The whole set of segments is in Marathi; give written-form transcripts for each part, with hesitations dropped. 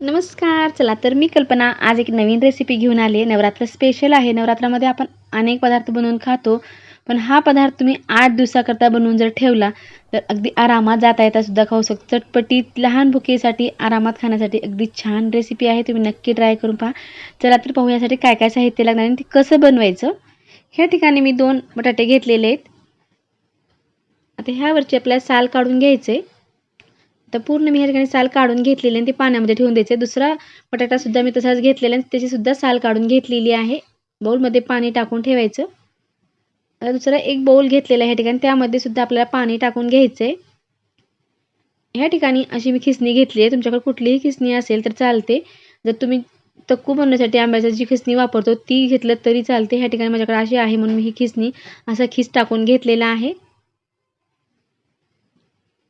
नमस्कार. चला तर मी कल्पना आज एक नवीन रेसिपी घेऊन आली आहे. नवरात्र स्पेशल आहे. नवरात्रामध्ये आपण अनेक पदार्थ बनवून खातो. पण हा पदार्थ तुम्ही 8 दिवसाकरता बनवून जर ठेवला, तर अगदी आरामात जाता येता सुद्धा खाऊ शकतो. चटपटीत लहान भुकेसाठी आरामात खाण्यासाठी अगदी छान रेसिपी आहे. तुम्ही नक्की ट्राय करून पहा. चला तर पाहूया यासाठी काय काय साहित्य लागणार आणि ते कसं बनवायचं. ह्या ठिकाणी मी 2 बटाटे घेतलेले आहेत. आता ह्यावरची आपल्याला साल काढून घ्यायचे. तर पूर्ण मी या ठिकाणी साल काढून घेतलेली आणि ते पाण्यामध्ये ठेवून द्यायचे. दुसरा बटाटासुद्धा मी तसाच घेतलेला आणि त्याचीसुद्धा साल काढून घेतलेली आहे. बाउलमध्ये पाणी टाकून ठेवायचं. आता दुसरा एक बाउल घेतलेला आहे या ठिकाणी, त्यामध्ये सुद्धा आपल्याला पाणी टाकून घ्यायचं आहे. ह्या ठिकाणी अशी मी खिसणी घेतली आहे. तुमच्याकडे कुठलीही खिसणी असेल तर चालते. जर तुम्ही तक्कू बनवण्यासाठी आंब्याची जी खिसणी वापरतो ती घेतलं तरी चालते. ह्या ठिकाणी माझ्याकडे अशी आहे म्हणून मी ही खिसणी असा खिस टाकून घेतलेला आहे.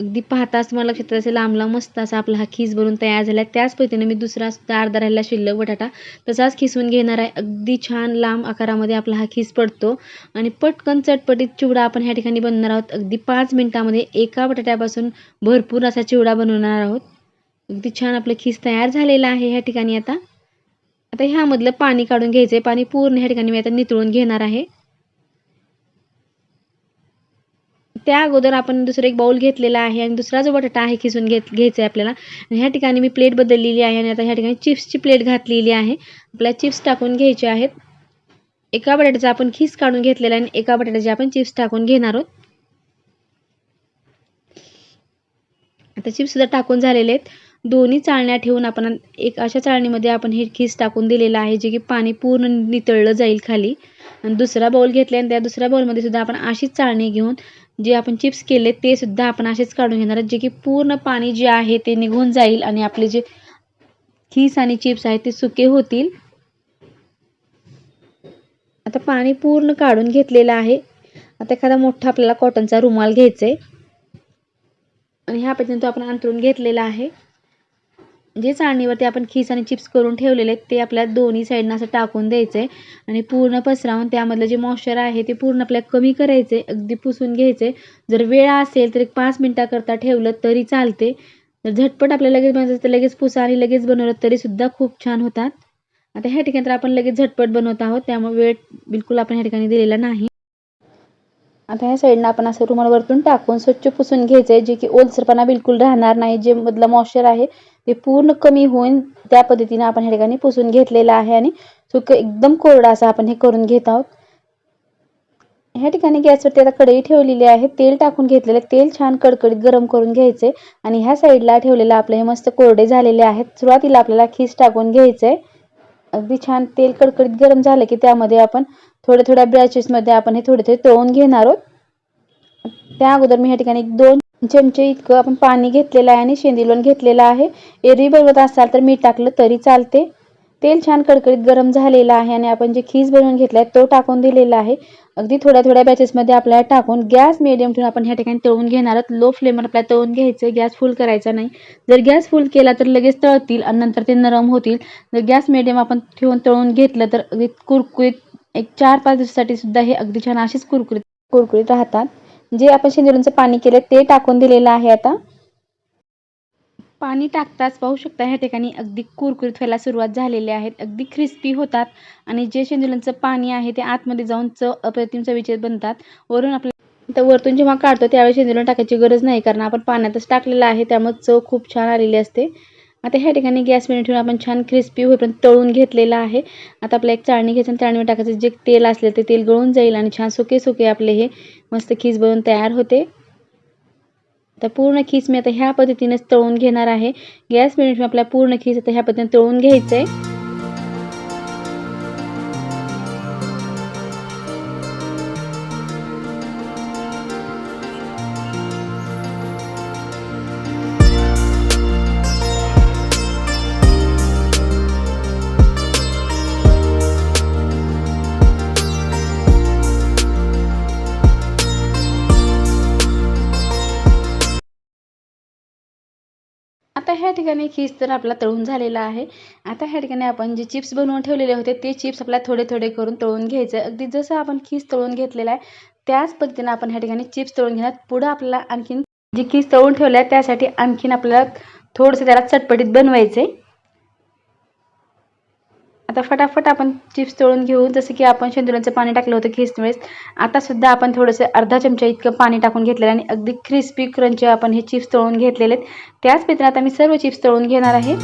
अगदी पाहताच मला लक्षात असेल लांब मस्त असा आपला हा खीस बनून तयार झाला आहे. त्याच पद्धतीने मी दुसरा सुद्धा अर्धा राहिलेला शिल्लक बटाटा तसाच खिसून घेणार आहे. अगदी छान लांब आकारामध्ये आपला हा खीस पडतो आणि पटकन चटपटीत चिवडा आपण ह्या ठिकाणी बनवणार आहोत. अगदी 5 मिनिटामध्ये एका बटाट्यापासून भरपूर असा चिवडा बनवणार आहोत. अगदी छान आपलं खीस तयार झालेला आहे ह्या ठिकाणी. आता ह्यामधलं पाणी काढून घ्यायचं आहे. पाणी पूर्ण ह्या ठिकाणी मी आता नितळून घेणार आहे. त्या अगोदर आपण दुसरं एक बाउल घेतलेला आहे आणि दुसरा जो बटाटा आहे खिसून घ्यायचा आहे आपल्याला. आणि ह्या ठिकाणी मी प्लेट बदललेली आहे आणि आता ह्या ठिकाणी चिप्सची प्लेट घातलेली आहे. आपल्याला चिप्स टाकून घ्यायचे आहेत. एका बटाट्याचा आपण खीस काढून घेतलेला आहे आणि एका बटाट्याचे आपण चिप्स टाकून घेणार आहोत. आता चिप्स सुद्धा टाकून झालेले आहेत. दोन्ही चाळण्या ठेवून आपण एक अशा चाळणीमध्ये आपण हे खीस टाकून दिलेलं आहे, जे की पाणी पूर्ण नितळलं जाईल खाली. आणि दुसरा बाउल घेतला आणि त्या दुसऱ्या बाउलमध्ये सुद्धा आपण अशीच चाळणी घेऊन जे आपण चिप्स केले ते सुद्धा आपण असेच काढून घेणार आहोत, जे की पूर्ण पाणी जे आहे ते निघून जाईल आणि आपले जे खीस आणि चिप्स आहेत ते सुके होतील. आता पाणी पूर्ण काढून घेतलेलं आहे. आता एखादा मोठा आपल्याला कॉटनचा रुमाल घ्यायचा आहे आणि ह्या पद्धतीने तो आपण अंथरून घेतलेला आहे. जे चाळणीवरती आपण खीस आणि चिप्स करून ठेवलेले आहेत ते आपल्याला दोन्ही साईडनं असं टाकून द्यायचं आहे आणि पूर्ण पसरवून त्यामधलं जे मॉइश्चर आहे ते पूर्ण आपल्याला कमी करायचं आहे. अगदी पुसून घ्यायचं आहे. जर वेळ असेल तर 5 मिनिटाकरता ठेवलं तरी चालते. जर झटपट आपल्याला लगेच बनवायचं तर लगेच पुसा आणि लगेच बनवलं तरीसुद्धा खूप छान होतात. आता ह्या ठिकाणी तर आपण लगेच झटपट बनवत आहोत, त्यामुळे वेळ बिलकुल आपण ह्या ठिकाणी दिलेला नाही. आता ह्या साईडनं आपण असं रुमाल वरतून टाकून स्वच्छ पुसून घ्यायचं आहे, जे की ओलसरपणा बिलकुल राहणार नाही. जे मधलं मॉइश्चर आहे ते पूर्ण कमी होईल त्या पद्धतीने आपण ह्या ठिकाणी पुसून घेतलेलं आहे आणि सुकं एकदम कोरडा असं आपण हे करून घेत आहोत. ह्या ठिकाणी गॅसवरती आता कढई ठेवलेली आहे. तेल टाकून घेतलेलं तेल छान कडकडीत गरम करून घ्यायचे आणि ह्या साईडला ठेवलेलं आपले हे मस्त कोरडे झालेले आहेत. सुरुवातीला आपल्याला खीस टाकून घ्यायचंय. अगदी छान तेल कडकडीत गरम झालं की त्यामध्ये आपण थोड्या बॅचेसमध्ये आपण हे थोडे तळून घेणार आहोत. त्या अगोदर मी ह्या ठिकाणी 2 चमचे इतकं आपण पाणी घेतलेलं आहे आणि शेंदीलोण घेतलेलं आहे. एरवी बनवत असाल तर मीठ टाकलं तरी चालते. तेल छान कडकडीत गरम झालेलं आहे आणि आपण जे खीस बनवून घेतलाय तो टाकून दिलेला आहे. अगदी थोड्या बॅचेसमध्ये आपल्याला टाकून गॅस मिडियम ठेवून आपण ह्या ठिकाणी तळून घेणार आहोत. लो फ्लेमवर आपल्याला तळून घ्यायचं, गॅस फुल करायचा नाही. जर गॅस फुल केला तर लगेच तळतील आणि नंतर ते नरम होतील. जर गॅस मिडियम आपण ठेवून तळून घेतलं तर अगदी कुरकुरीत एक 4-5 दिवसासाठी सुद्धा हे अगदी छान अशीच कुरकुरीत राहतात. जे आपण शेंदुऱ्यांचं पाणी केलं ते टाकून दिलेलं आहे. आता पाणी टाकताच पाहू शकता ह्या ठिकाणी अगदी कुरकुरीत व्हायला सुरुवात झालेली आहेत. अगदी क्रिस्पी होतात आणि जे शेंदुऱ्यांचं पाणी आहे ते आतमध्ये जाऊन अप्रतिम चवीचे बनतात. वरतून जेव्हा काढतो त्यावेळी शेंदुरं टाकायची गरज नाही, कारण आपण पाण्यातच टाकलेलं आहे, त्यामुळे चव खूप छान आलेली असते. आता ह्या ठिकाणी गॅस मिडियम ठेवून आपण छान क्रिस्पी होईपर्यंत तळून घेतलेलं आहे. आता आपल्याला एक चाळणी घ्यायची आणि चाळणीवर टाकायचं, जे तेल असले ते तेल गळून जाईल आणि छान सुके आपले हे मस्त खीस बनवून तयार होते. आता पूर्ण खीस मी आता ह्या पद्धतीनेच तळून घेणार आहे. गॅस मिडियम ठेवून आपल्याला पूर्ण खीस आता ह्या पद्धतीने तळून घ्यायचं आहे. आता ह्या ठिकाणी खीस तर आपला तळून झालेला आहे. आता ह्या ठिकाणी आपण जे चिप्स बनवून ठेवलेले होते ते चिप्स आपल्याला थोडे करून तळून घ्यायचं. अगदी जसं आपण खीस तळून घेतलेला आहे त्याच पद्धतीने आपण ह्या ठिकाणी चिप्स तळून घेणार. पुढं आपल्याला आणखीन जी खीस तळून ठेवल्या त्यासाठी आणखीन आपल्याला थोडंसं त्याला चटपटीत बनवायचे. आता फटाफट आपण चिप्स तळून घेऊ. जसं की आपण शेंदुऱ्यांचं पाणी टाकलं होतं खीसवेळेस, आता सुद्धा आपण थोडंसं अर्धा चमचा इतकं पाणी टाकून घेतलेलं आणि अगदी क्रिस्पी क्रंची आपण हे चिप्स तळून घेतलेले आहेत. त्याच पद्धतीने आता मी सर्व चिप्स तळून घेणार आहे.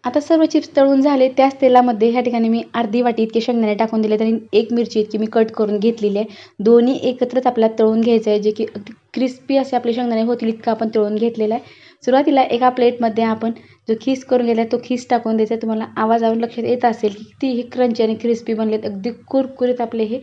आता सर्व चिप्स तळून झाले. त्याच तेलामध्ये ह्या ठिकाणी मी अर्धी वाटी इतके शेंगदाणे टाकून दिलेत आणि 1 मिरची इतकी मी कट करून घेतलेली आहे. दोन्ही एकत्रच आपल्याला तळून घ्यायचं आहे, जे की अगदी क्रिस्पी असे आपले शेंगदाणे होतील इतकं आपण तळून घेतलेलं आहे. सुरुवातीला एका प्लेटमध्ये आपण जो खीस करून घेतला तो खीस टाकून द्यायचा. तुम्हाला आवाजावरून लक्षात येत असेल की किती हे क्रंची आणि क्रिस्पी बनलेत. अगदी कुरकुरीत आपले हे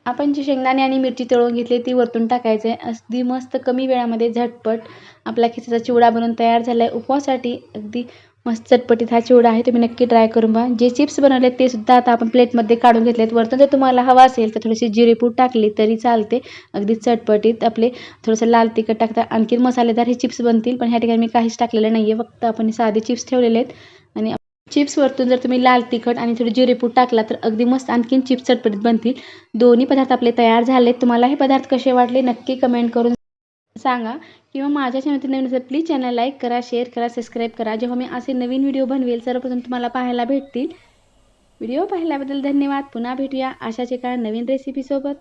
आपण जी शेंगदाणे आणि मिरची तळून घेतली ती वरतून टाकायचं आहे. अगदी मस्त कमी वेळामध्ये झटपट आपला खिसाचा चिवडा बनवून तयार झाला आहे. उपवासासाठी अगदी मस्त चटपटीत हा चिवडा आहे. तुम्ही नक्की ट्राय करून पहा. जे चिप्स बनवले ते सुद्धा आता आपण प्लेटमध्ये काढून घेतलेत. वरतून जर तुम्हाला हवा असेल तर थोडीशी जिरेपूड टाकली तरी चालते. अगदी चटपटीत आपले थोडंसं लाल तिखट टाकता आणखीन मसालेदार हे चिप्स बनतील. पण ह्या ठिकाणी मी काहीच टाकलेलं नाही आहे. फक्त आपण साधे चिप्स ठेवलेले आहेत आणि चिप्स वरतून जर तुम्ही लाल तिखट आणि थोडी जिरेपूड टाकला तर अगदी मस्त आणखीन चिप्स चटपटीत बनतील. दोन्ही पदार्थ आपले तयार झालेत. तुम्हाला हे पदार्थ कसे वाटले नक्की कमेंट करून सांगा. किंवा माझ्या चॅनलवरती नवीन असेल प्लीज चॅनल लाईक करा, शेअर करा, सबस्क्राईब करा. जेव्हा मी असे नवीन व्हिडिओ बनवेल सर्वप्रथम तुम्हाला पाहायला भेटतील. व्हिडिओ पाहिल्याबद्दल धन्यवाद. पुन्हा भेटूया अशाच एका नवीन रेसिपीसोबत.